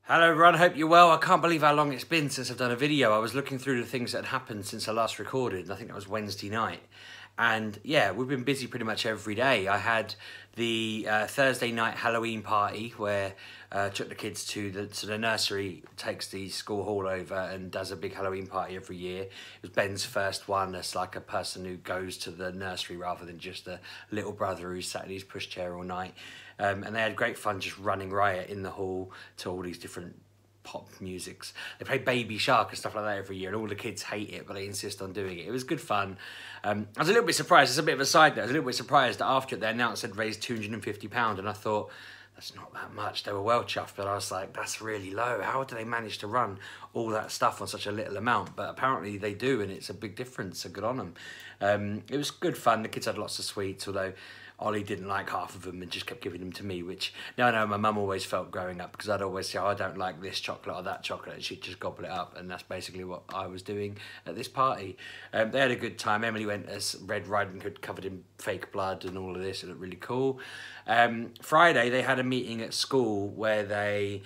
Hello everyone, hope you're well. I can't believe how long it's been since I've done a video. I was looking through the things that had happened since I last recorded, and I think that was Wednesday night. And yeah, we've been busy pretty much every day. I had the Thursday night Halloween party where I took the kids to the nursery, takes the school hall over and does a big Halloween party every year. It was Ben's first one as like a person who goes to the nursery rather than just a little brother who sat in his pushchair all night. And they had great fun just running riot in the hall to all these different pop musics. They play Baby Shark and stuff like that every year, and all the kids hate it, but they insist on doing it. It was good fun. I was a little bit surprised. It's a bit of a side note. I was a little bit surprised that after it, they announced they'd raised £250, and I thought, that's not that much. They were well chuffed, but I was like, that's really low. How do they manage to run all that stuff on such a little amount? But apparently they do, and it's a big difference, so good on them. It was good fun. The kids had lots of sweets, although Ollie didn't like half of them and just kept giving them to me, which, no, my mum always felt growing up, because I'd always say, oh, I don't like this chocolate or that chocolate, and she'd just gobble it up, and that's basically what I was doing at this party. They had a good time. Emily went as Red Riding Hood covered in fake blood and all of this. It looked really cool. Friday, they had a meeting at school where they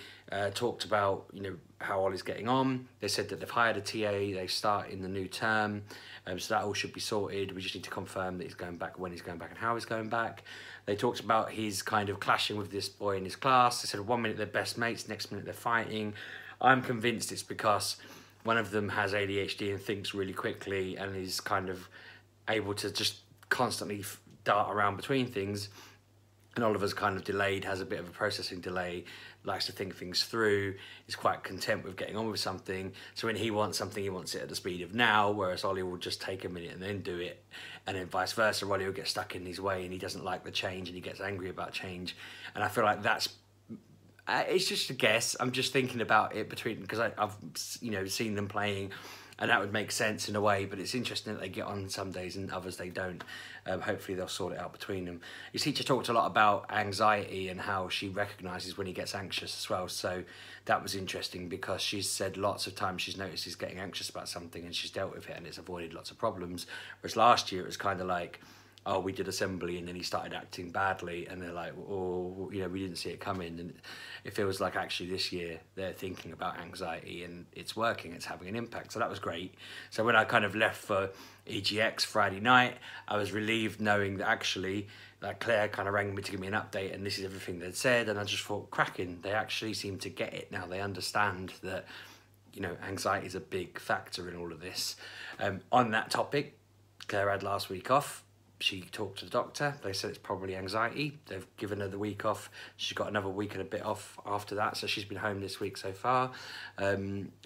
talked about, how Ollie's getting on. They said that they've hired a TA, they start in the new term, so that all should be sorted. We just need to confirm that he's going back, when he's going back and how he's going back. They talked about his kind of clashing with this boy in his class. They said 1 minute they're best mates, next minute they're fighting. I'm convinced it's because one of them has ADHD and thinks really quickly and is kind of able to just constantly dart around between things. And Oliver's kind of delayed, has a bit of a processing delay, likes to think things through, is quite content with getting on with something. So when he wants something, he wants it at the speed of now, whereas Ollie will just take a minute and then do it. And then vice versa, Ollie will get stuck in his way and he doesn't like the change and he gets angry about change. And I feel like that's, it's just a guess. I'm just thinking about it because I've seen them playing, and that would make sense in a way, but it's interesting that they get on some days and others they don't. Hopefully they'll sort it out between them. His teacher talked a lot about anxiety and how she recognises when he gets anxious as well, so that was interesting because she's said lots of times she's noticed he's getting anxious about something and she's dealt with it and it's avoided lots of problems, whereas last year it was kind of like, oh, we did assembly and then he started acting badly and they're like, oh, we didn't see it coming. And it feels like actually this year they're thinking about anxiety and it's working, it's having an impact. So that was great. So when I kind of left for EGX Friday night, I was relieved knowing that actually Claire kind of rang me to give me an update and this is everything they'd said, and I just thought, cracking, they actually seem to get it now. They understand that, anxiety is a big factor in all of this. On that topic, Claire had last week off. She talked to the doctor. They said it's probably anxiety. They've given her the week off. She's got another week and a bit off after that. So she's been home this week so far,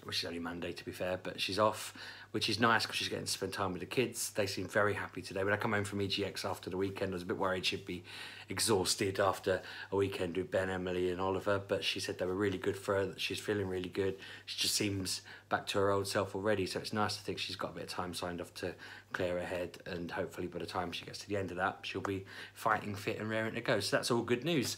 which is only Monday to be fair, but she's off, which is nice because she's getting to spend time with the kids. They seem very happy today. When I come home from EGX after the weekend, I was a bit worried she'd be exhausted after a weekend with Ben, Emily and Oliver, but she said they were really good for her, that she's feeling really good. She just seems back to her old self already, so it's nice to think she's got a bit of time signed off to clear her head, and hopefully by the time she gets to the end of that, she'll be fighting fit and raring to go. So that's all good news.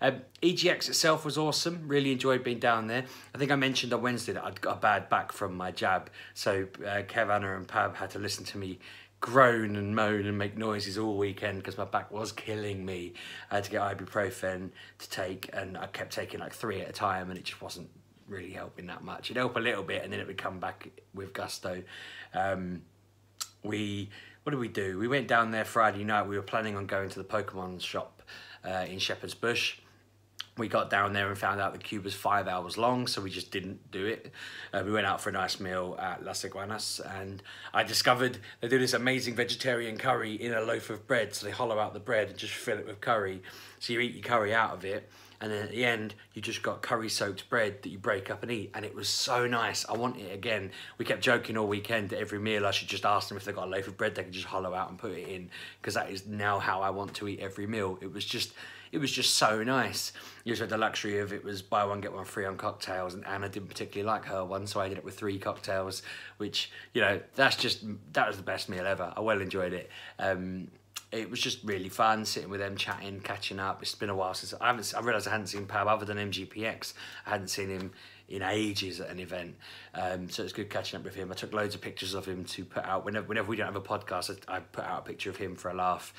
EGX itself was awesome. Really enjoyed being down there. I think I mentioned on Wednesday that I'd got a bad back from my jab, so Kev, Anna and Pab had to listen to me groan and moan and make noises all weekend because my back was killing me. I had to get ibuprofen to take, and I kept taking like 3 at a time, and it just wasn't really helping that much. It'd help a little bit and then it would come back with gusto. What did we do? We went down there Friday night. We were planning on going to the Pokemon shop in Shepherd's Bush. We got down there and found out the queue was 5 hours long, so we just didn't do it. We went out for a nice meal at Las Iguanas, and I discovered they do this amazing vegetarian curry in a loaf of bread. So they hollow out the bread and just fill it with curry. So you eat your curry out of it, and then at the end, you just got curry-soaked bread that you break up and eat, and it was so nice. I want it again. We kept joking all weekend that every meal I should just ask them if they've got a loaf of bread they can just hollow out and put it in, because that is now how I want to eat every meal. It was just so nice. You also had the luxury of it was buy one, get one free on cocktails, and Anna didn't particularly like her one, so I did it with 3 cocktails, which, that was the best meal ever. I well enjoyed it. It was just really fun sitting with them, chatting, catching up. It's been a while since I realised I hadn't seen Pab other than MGPX. I hadn't seen him in ages at an event. So it's good catching up with him. I took loads of pictures of him to put out whenever we don't have a podcast. I put out a picture of him for a laugh.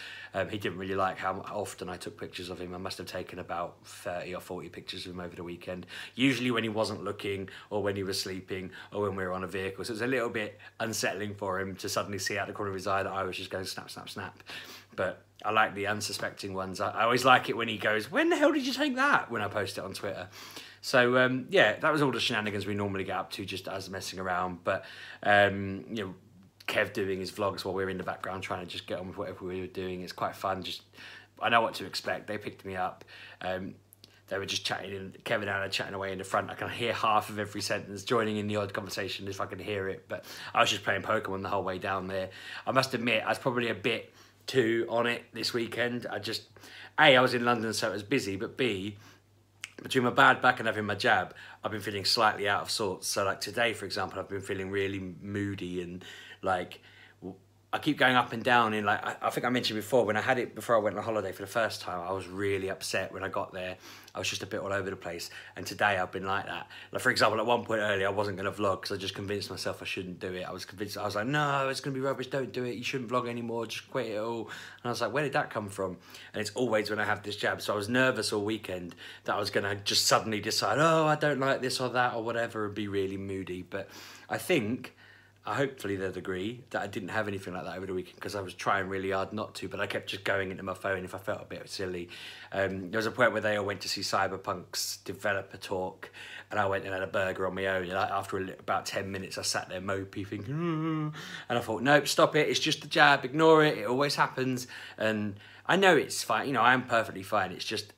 He didn't really like how often I took pictures of him. I must have taken about 30 or 40 pictures of him over the weekend, usually when he wasn't looking or when he was sleeping or when we were on a vehicle. So it was a little bit unsettling for him to suddenly see out the corner of his eye that I was just going snap, snap, snap. But I like the unsuspecting ones. I always like it when he goes, when the hell did you take that? When I post it on Twitter. So yeah, that was all the shenanigans we normally get up to, just us messing around. But you know, Kev doing his vlogs while we're in the background trying to just get on with whatever we were doing. It's quite fun. Just I know what to expect. They picked me up. They were just chatting, and Kevin and Anna chatting away in the front. I can hear half of every sentence, joining in the odd conversation if I can hear it. But I was just playing Pokemon the whole way down there. I must admit, I was probably a bit too on it this weekend. I was in London, so it was busy, but B, between my bad back and having my jab, I've been feeling slightly out of sorts. So like today, for example, I've been feeling really moody and like, I keep going up and down in like, I think I mentioned before, when I had it before I went on holiday for the first time, I was really upset when I got there. I was just a bit all over the place. And today I've been like that. Like for example, at one point earlier, I wasn't going to vlog because I just convinced myself I shouldn't do it. I was like, no, it's going to be rubbish. Don't do it. You shouldn't vlog anymore. Just quit it all. And I was like, where did that come from? And it's always when I have this jab. So I was nervous all weekend that I was going to just suddenly decide, oh, I don't like this or that or whatever, and be really moody. But I think, hopefully they'd agree that I didn't have anything like that over the weekend, because I was trying really hard not to, but I kept just going into my phone if I felt a bit silly. There was a point where they all went to see Cyberpunk's developer talk, and I went and had a burger on my own, and after about 10 minutes I sat there mopey thinking, and I thought, nope, stop it, it's just a jab, ignore it, it always happens. And I know it's fine, you know, I am perfectly fine, it's just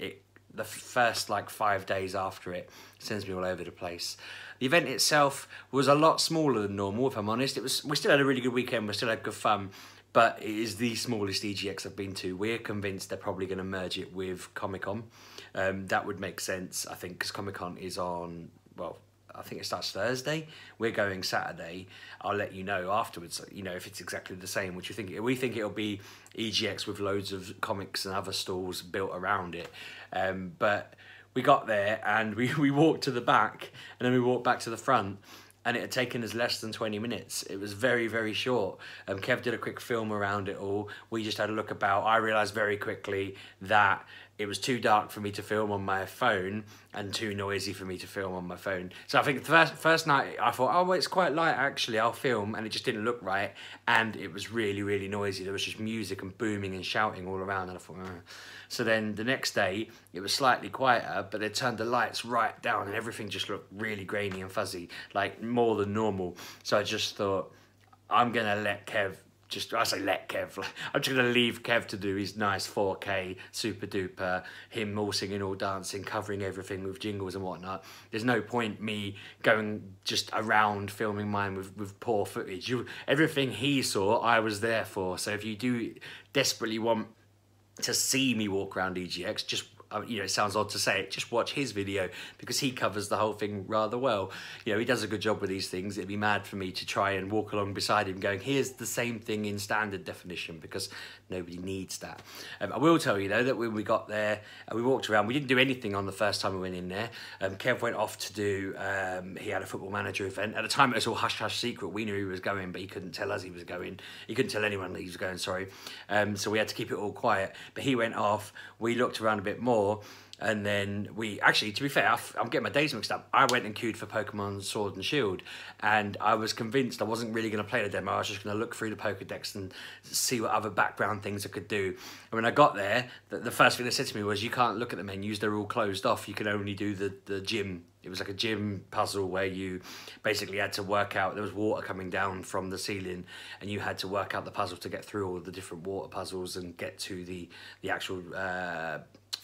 the first like 5 days after it sends me all over the place. The event itself was a lot smaller than normal, if I'm honest. We still had a really good weekend, we still had good fun, but it is the smallest EGX I've been to. We're convinced they're probably going to merge it with Comic-Con. That would make sense, I think, because Comic-Con is on, well, I think it starts Thursday. We're going Saturday. I'll let you know afterwards, you know, if it's exactly the same, which we think it'll be EGX with loads of comics and other stalls built around it. But we got there and we walked to the back and then we walked back to the front, and it had taken us less than 20 minutes. It was very, very short. Kev did a quick film around it all. We just had a look about. I realised very quickly that it was too dark for me to film on my phone and too noisy for me to film on my phone. So I think the first night I thought, oh, well, it's quite light actually, I'll film, and it just didn't look right. And it was really, really noisy. There was just music and booming and shouting all around, and I thought, So then the next day, it was slightly quieter, but they turned the lights right down and everything just looked really grainy and fuzzy, like more than normal. So I just thought, I'm gonna let Kev, I say let Kev, I'm just going to leave Kev to do his nice 4K, super duper, him all singing, all dancing, covering everything with jingles and whatnot. There's no point me going just around filming mine with poor footage. Everything he saw, I was there for. So if you do desperately want to see me walk around EGX, just, you know, it sounds odd to say it, just watch his video, because he covers the whole thing rather well. You know, he does a good job with these things. It'd be mad for me to try and walk along beside him going, here's the same thing in standard definition, because nobody needs that. I will tell you though that when we got there and we walked around, we didn't do anything on the first time we went in there. Kev went off to do, he had a Football Manager event. At the time it was all hush hush secret. We knew he was going, but he couldn't tell us he was going. He couldn't tell anyone that he was going, sorry. So we had to keep it all quiet. But he went off, we looked around a bit more, and then we, actually, to be fair, I'm getting my days mixed up. I went and queued for Pokemon Sword and Shield, and I was convinced I wasn't really going to play the demo. I was just going to look through the Pokedex and see what other background things I could do. And when I got there, the first thing they said to me was, you can't look at the menus, they're all closed off. You can only do the gym. It was like a gym puzzle where you basically had to work out, there was water coming down from the ceiling, and you had to work out the puzzle to get through all the different water puzzles and get to the actual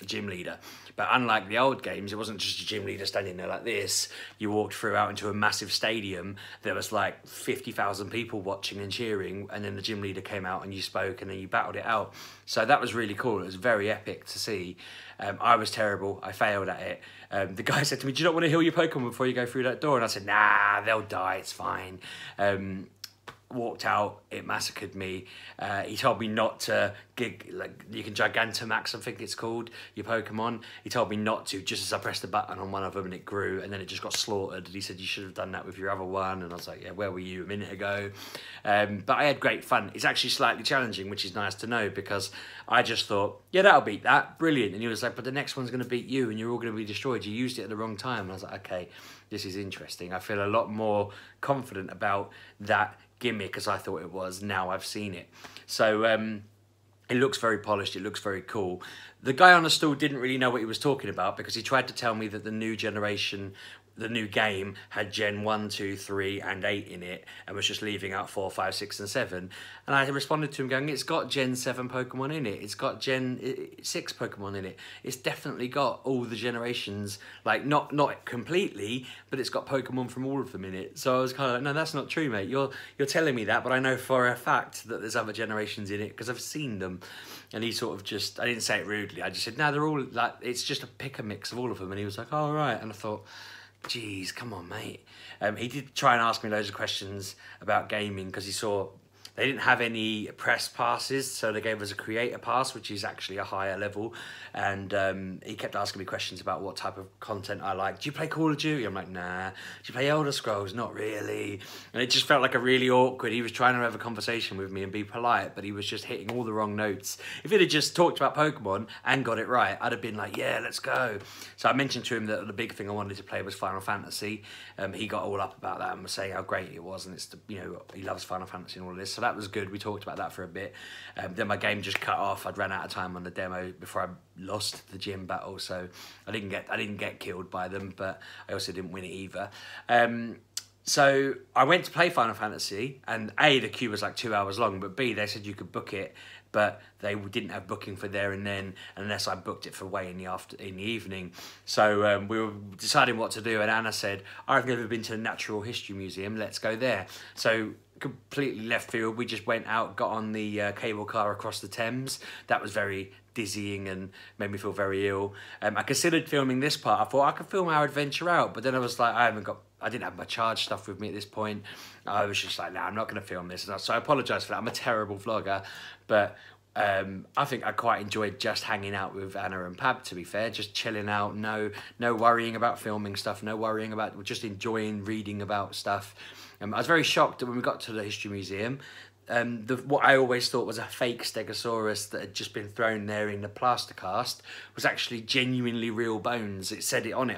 gym leader. But unlike the old games, it wasn't just a gym leader standing there like this. You walked through out into a massive stadium. There was like 50,000 people watching and cheering, and then the gym leader came out and you spoke and then you battled it out. So that was really cool. It was very epic to see. I was terrible. I failed at it. The guy said to me, do you not want to heal your Pokemon before you go through that door? And I said, nah, they'll die, it's fine. walked out, it massacred me. He told me not to you can Gigantamax, I think it's called, your Pokemon. He told me not to, just as I pressed the button on one of them and it grew, and then it just got slaughtered. And he said, you should have done that with your other one. And I was like, yeah, where were you a minute ago? But I had great fun. It's actually slightly challenging, which is nice to know, because I just thought, yeah, that'll beat that, brilliant. And he was like, but the next one's going to beat you and you're all going to be destroyed. You used it at the wrong time. And I was like, okay, this is interesting. I feel a lot more confident about that gimmick as I thought it was. Now I've seen it. So it looks very polished, it looks very cool. The guy on the stall didn't really know what he was talking about, because he tried to tell me that the new generation, the new game, had Gen 1, 2, 3 and 8 in it, and was just leaving out 4, 5, 6 and 7. And I responded to him going, it's got Gen 7 Pokemon in it, it's got Gen 6 Pokemon in it, it's definitely got all the generations, like not completely, but it's got Pokemon from all of them in it. So I was kind of like, no, that's not true, mate. You're telling me that, but I know for a fact that there's other generations in it because I've seen them. And he sort of just, I didn't say it rudely, I just said, no, they're all, like, it's just a pick and mix of all of them. And he was like, oh, right. And I thought, geez, come on, mate. He did try and ask me loads of questions about gaming, because he saw they didn't have any press passes, so they gave us a creator pass, which is actually a higher level. And he kept asking me questions about what type of content I like. Do you play Call of Duty? I'm like, nah. Do you play Elder Scrolls? Not really. And it just felt like a really awkward. He was trying to have a conversation with me and be polite, but he was just hitting all the wrong notes. If he'd have just talked about Pokemon and got it right, I'd have been like, yeah, let's go. So I mentioned to him that the big thing I wanted to play was Final Fantasy. He got all up about that and was saying how great it was, and it's the, you know, he loves Final Fantasy and all of this. So that was good. We talked about that for a bit. Then my game just cut off. I'd ran out of time on the demo before I lost the gym battle, so I didn't get killed by them, but I also didn't win it either. So I went to play Final Fantasy, and A, the queue was like 2 hours long, but B, they said you could book it, but they didn't have booking for there and then unless I booked it for way in the evening. So we were deciding what to do, and Anna said, I've never been to the Natural History Museum, let's go there. So completely left field, we just went out, got on the cable car across the Thames. That was very dizzying and made me feel very ill. I considered filming this part. I thought I could film our adventure out, but then I was like, I didn't have my charge stuff with me at this point. I was just like, nah, I'm not going to film this. So I apologise for that. I'm a terrible vlogger, but I think I quite enjoyed just hanging out with Anna and Pab, to be fair, just chilling out, no worrying about filming stuff, no worrying about, just enjoying reading about stuff. I was very shocked that when we got to the History Museum, what I always thought was a fake Stegosaurus that had just been thrown there in the plaster cast was actually genuinely real bones. It said it on it.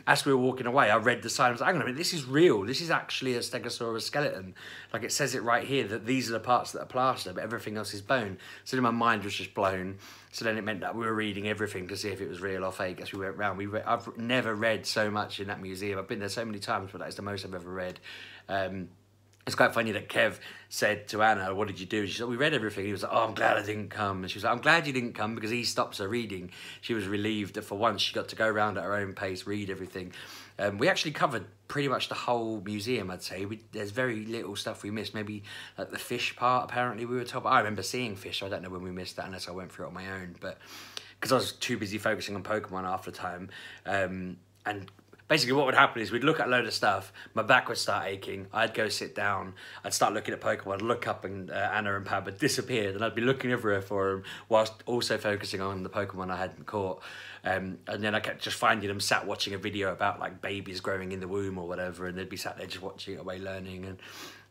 As we were walking away, I read the sign. I was like, hang on a minute, this is real. This is actually a Stegosaurus skeleton. Like, it says it right here that these are the parts that are plaster, but everything else is bone. So then my mind was just blown. So then it meant that we were reading everything to see if it was real or fake as we went round. I've never read so much in that museum. I've been there so many times, but that is the most I've ever read. It's quite funny that Kev said to Anna, what did you do? She said, we read everything. He was like, oh, I'm glad I didn't come. And she was like, I'm glad you didn't come, because he stops her reading. She was relieved that for once she got to go around at her own pace, read everything. We actually covered pretty much the whole museum, I'd say. There's very little stuff we missed. Maybe like the fish part, apparently we were told. I remember seeing fish, so I don't know when we missed that unless I went through it on my own. But because I was too busy focusing on Pokemon after time. And basically what would happen is we'd look at a load of stuff, my back would start aching, I'd go sit down, I'd start looking at Pokemon, I'd look up and Anna and Pab had disappeared, and I'd be looking everywhere for them whilst also focusing on the Pokemon I hadn't caught. And then I kept just finding them sat watching a video about like babies growing in the womb or whatever, and they'd be sat there just watching it away learning, and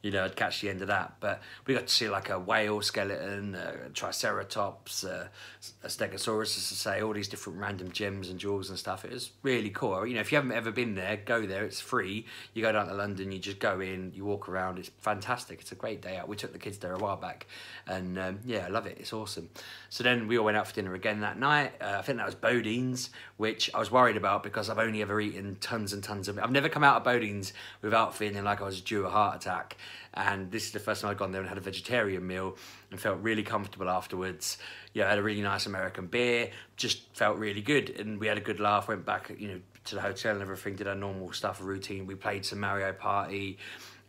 you know, I'd catch the end of that. But we got to see like a whale skeleton, a Triceratops, a Stegosaurus, as I say, all these different random gems and jewels and stuff. It was really cool. You know, if you haven't ever been there, go there. It's free. You go down to London, you just go in, you walk around. It's fantastic. It's a great day out. We took the kids there a while back, and yeah, I love it. It's awesome. So then we all went out for dinner again that night. I think that was Bodine's, which I was worried about because I've only ever eaten tons and tons of it. I've never come out of Bodine's without feeling like I was due a heart attack. And this is the first time I'd gone there and had a vegetarian meal and felt really comfortable afterwards. Yeah, I had a really nice American beer, just felt really good. And we had a good laugh, went back, you know, to the hotel and everything, did our normal stuff, routine. We played some Mario Party.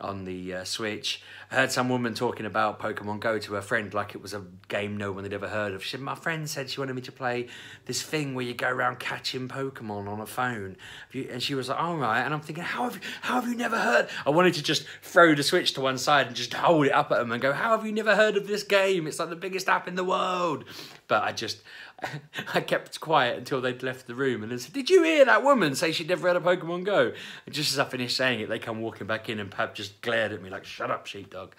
on the Switch. I heard some woman talking about Pokemon Go to her friend like it was a game no one had ever heard of. She said, my friend said she wanted me to play this thing where you go around catching Pokemon on a phone. And she was like, all right. And I'm thinking, how have you never heard? I wanted to just throw the Switch to one side and just hold it up at them and go, how have you never heard of this game? It's like the biggest app in the world. But I kept quiet until they'd left the room, and I said, did you hear that woman say she'd never heard of Pokemon Go? And just as I finished saying it, they come walking back in, and Pab just glared at me like, shut up, Sheepdog.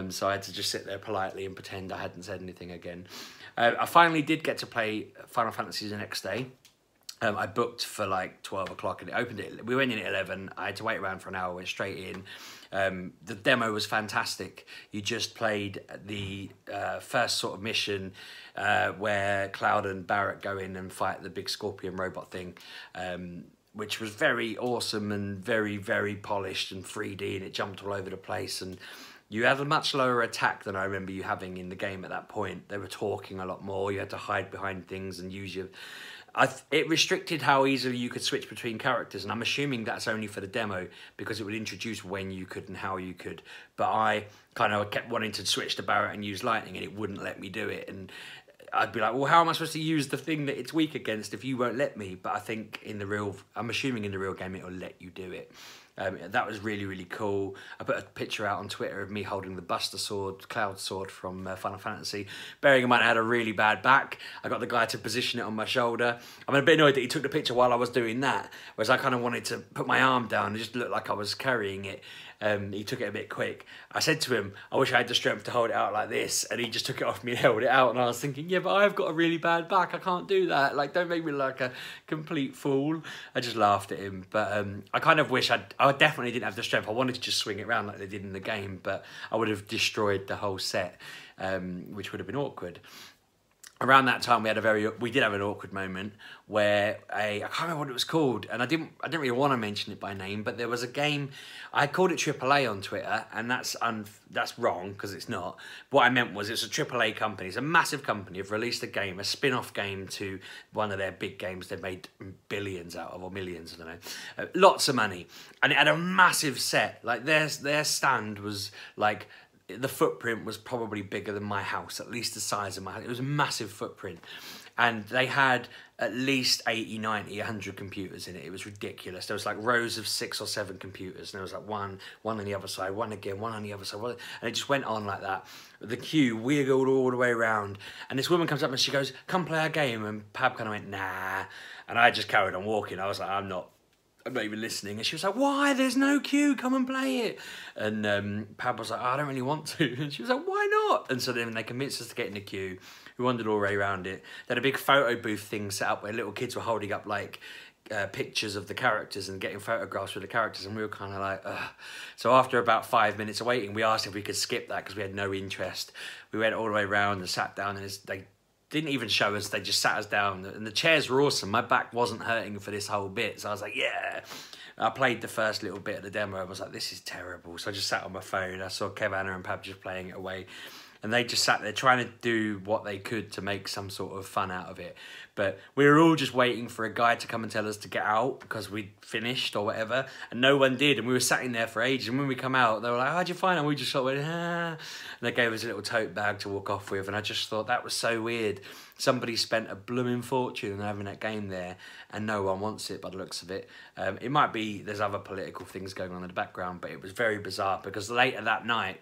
So I had to just sit there politely and pretend I hadn't said anything again. I finally did get to play Final Fantasy the next day. I booked for like 12 o'clock and it opened it. We went in at 11. I had to wait around for an hour, went straight in. The demo was fantastic. You just played the first sort of mission where Cloud and Barrett go in and fight the big scorpion robot thing, which was very awesome and very, very polished and 3D, and it jumped all over the place. And you had a much lower attack than I remember you having in the game at that point. They were talking a lot more. You had to hide behind things and use your... It restricted how easily you could switch between characters, and I'm assuming that's only for the demo because it would introduce when you could and how you could. But I kind of kept wanting to switch to Barrett and use lightning, and it wouldn't let me do it. And I'd be like, well, how am I supposed to use the thing that it's weak against if you won't let me? But I think I'm assuming in the real game it'll let you do it. That was really, really cool. I put a picture out on Twitter of me holding the Buster Sword, Cloud Sword from Final Fantasy. Bearing in mind I had a really bad back, I got the guy to position it on my shoulder. I'm a bit annoyed that he took the picture while I was doing that, whereas I kind of wanted to put my arm down and just look like I was carrying it. He took it a bit quick. I said to him, I wish I had the strength to hold it out like this, and he just took it off me and held it out, and I was thinking, yeah, but I've got a really bad back, I can't do that, like, don't make me like a complete fool. I just laughed at him, but I kind of wish I definitely didn't have the strength. I wanted to just swing it around like they did in the game, but I would have destroyed the whole set, which would have been awkward. Around that time, we did have an awkward moment where I can't remember what it was called, and I didn't really want to mention it by name, but there was a game. I called it AAA on Twitter, and that's wrong because it's not. What I meant was it's a AAA company. It's a massive company. Have released a game, a spin-off game to one of their big games they've made billions out of, or millions, I don't know. Lots of money, and it had a massive set. Like their stand was like, the footprint was probably bigger than my house, at least the size of my house. It was a massive footprint. And they had at least 80, 90, 100 computers in it. It was ridiculous. There was like rows of 6 or 7 computers. And there was like one on the other side, one again, one on the other side. And it just went on like that. The queue wiggled all the way around. And this woman comes up and she goes, come play our game. And Pab kind of went, nah. And I just carried on walking. I was like, I'm not even listening. And she was like, why? There's no queue, come and play it. And Pab was like, oh, I don't really want to. And she was like, why not? And so then they convinced us to get in the queue. We wandered all the way around it. They had a big photo booth thing set up where little kids were holding up like pictures of the characters and getting photographs with the characters, and we were kind of like, ugh. So after about 5 minutes of waiting, we asked if we could skip that because we had no interest. We went all the way around and sat down, and they didn't even show us, they just sat us down, and the chairs were awesome. My back wasn't hurting for this whole bit, so I was like, yeah. I played the first little bit of the demo. I was like, this is terrible. So I just sat on my phone. I saw Kev, Anna and Pab just playing it away, and they just sat there trying to do what they could to make some sort of fun out of it. But we were all just waiting for a guy to come and tell us to get out because we'd finished or whatever, and no one did, and we were sat in there for ages, and when we come out, they were like, how'd you find it? And we just sort of went, ah. And they gave us a little tote bag to walk off with, and I just thought that was so weird. Somebody spent a blooming fortune on having that game there, and no one wants it by the looks of it. It might be there's other political things going on in the background, but it was very bizarre because later that night,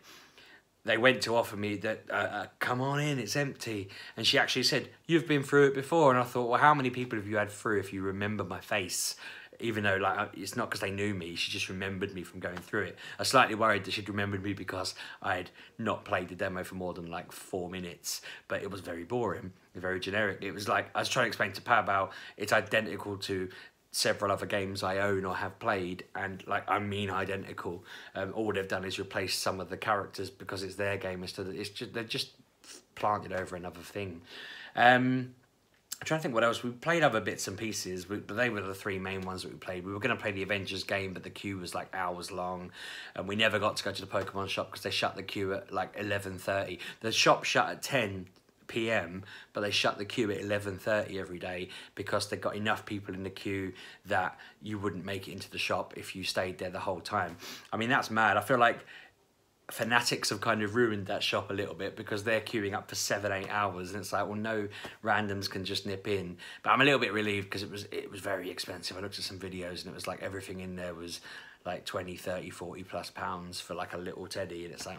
they went to offer me that, come on in, it's empty. And she actually said, you've been through it before. And I thought, well, how many people have you had through if you remember my face? Even though, like, it's not because they knew me, she just remembered me from going through it. I was slightly worried that she'd remembered me because I'd not played the demo for more than like 4 minutes, but it was very boring, very generic. It was like, I was trying to explain to Pab how it's identical to several other games I own or have played, and like, I mean identical. All they've done is replace some of the characters because it's their game instead of, they've just planted over another thing. I'm trying to think what else. We played other bits and pieces, but they were the 3 main ones that we played. We were going to play the Avengers game, but the queue was like hours long, and we never got to go to the Pokemon shop because they shut the queue at like 11:30. The shop shut at 10 PM, but they shut the queue at 11:30 every day because they got enough people in the queue that you wouldn't make it into the shop if you stayed there the whole time. I mean, that's mad. I feel like Fanatics have kind of ruined that shop a little bit because they're queuing up for 7-8 hours, and it's like, well, no randoms can just nip in. But I'm a little bit relieved because it was very expensive. I looked at some videos and it was like everything in there was like 20, 30, 40 plus pounds for like a little teddy, and it's like,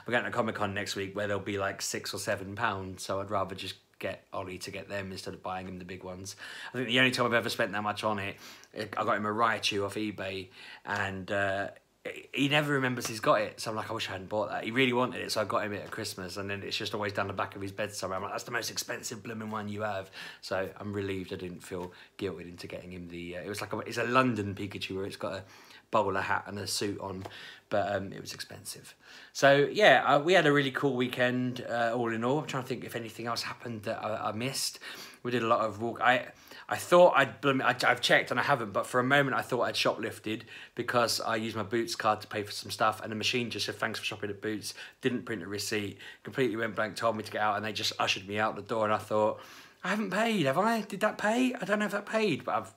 we're going to Comic-Con next week where they'll be like £6 or £7, so I'd rather just get Ollie to get them instead of buying him the big ones. I think the only time I've ever spent that much on it, I got him a Raichu off eBay, and he never remembers he's got it, so I'm like, I wish I hadn't bought that. He really wanted it, so I got him it at Christmas, and then it's just always down the back of his bed somewhere. I'm like, that's the most expensive blooming one you have. So I'm relieved I didn't feel guilted into getting him the, it was like, it's a London Pikachu where it's got a bowler hat and a suit on, but it was expensive. So yeah, we had a really cool weekend all in all. I'm trying to think if anything else happened that I missed. We did a lot of walk. I thought I've checked and I haven't, but for a moment I thought I'd shoplifted because I used my Boots card to pay for some stuff, and the machine just said thanks for shopping at Boots, didn't print a receipt, completely went blank, told me to get out, and they just ushered me out the door, and I thought, I haven't paid, have I? Did that pay? I don't know if that paid, but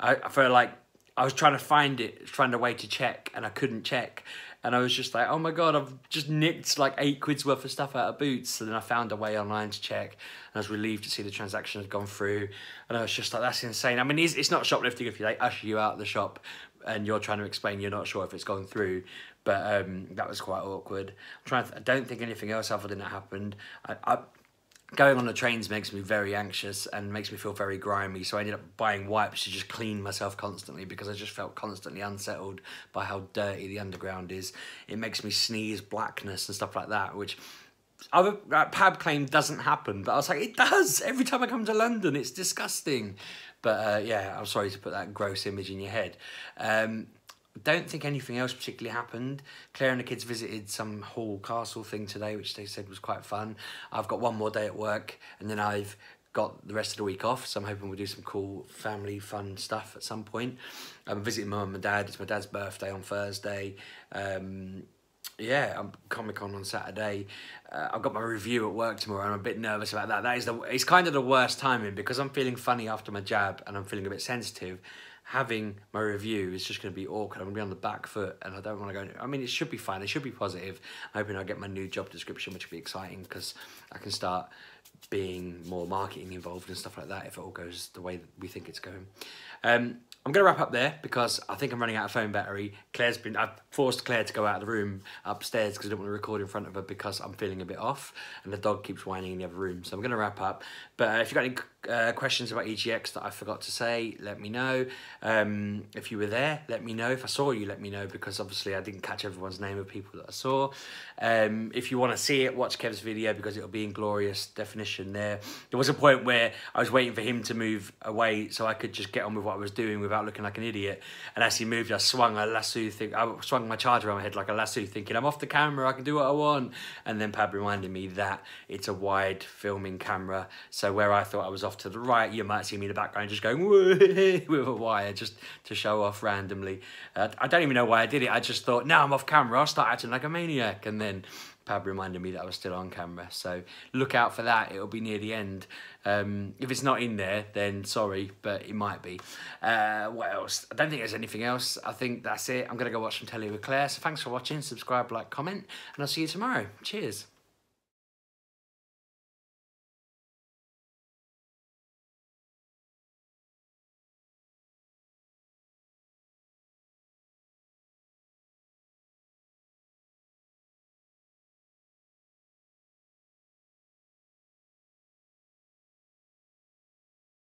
I feel like I was trying to find it, trying a way to check, and I couldn't check. And I was just like, oh my God, I've just nicked like £8 worth of stuff out of Boots. So then I found a way online to check, and I was relieved to see the transaction had gone through. And I was just like, that's insane. I mean, it's not shoplifting if they usher you out of the shop and you're trying to explain you're not sure if it's gone through. But that was quite awkward. I don't think anything else other than that happened. Going on the trains makes me very anxious and makes me feel very grimy, so I ended up buying wipes to just clean myself constantly because I just felt constantly unsettled by how dirty the underground is. It makes me sneeze blackness and stuff like that, which other Pab claim doesn't happen, but I was like, it does! Every time I come to London, it's disgusting. But yeah, I'm sorry to put that gross image in your head. Don't think anything else particularly happened. Claire and the kids visited some Hall Castle thing today, which they said was quite fun. I've got one more day at work, and then I've got the rest of the week off, so I'm hoping we'll do some cool family fun stuff at some point. I'm visiting my mum and dad. It's my dad's birthday on Thursday. Yeah, I'm Comic-Con on Saturday. I've got my review at work tomorrow. I'm a bit nervous about that. It's kind of the worst timing because I'm feeling funny after my jab and I'm feeling a bit sensitive. Having my review is just going to be awkward. I'm going to be on the back foot and I don't want to go. I mean, it should be fine. It should be positive. I'm hoping I'll get my new job description, which will be exciting because I can start being more marketing involved and stuff like that if it all goes the way that we think it's going. I'm going to wrap up there because I think I'm running out of phone battery. I've forced Claire to go out of the room upstairs because I don't want to record in front of her because I'm feeling a bit off and the dog keeps whining in the other room. So I'm going to wrap up. But if you've got any questions about EGX that I forgot to say, let me know. If you were there, let me know. If I saw you, let me know because obviously I didn't catch everyone's name of people that I saw. If you want to see it, watch Kev's video because it'll be in glorious definition there. There was a point where I was waiting for him to move away so I could just get on with what I was doing without looking like an idiot. And as he moved, I swung my charger around my head like a lasso, thinking I'm off the camera, I can do what I want. And then Pab reminded me that it's a wide filming camera, so where I thought I was off to the right, you might see me in the background just going with a wire just to show off randomly. I don't even know why I did it. I just thought, now I'm off camera, I'll start acting like a maniac. And then Pab reminded me that I was still on camera, so look out for that. It'll be near the end. If it's not in there, then sorry, but it might be. What else? I don't think there's anything else. I think that's it. I'm going to go watch some telly with Claire. So thanks for watching. Subscribe, like, comment, and I'll see you tomorrow. Cheers.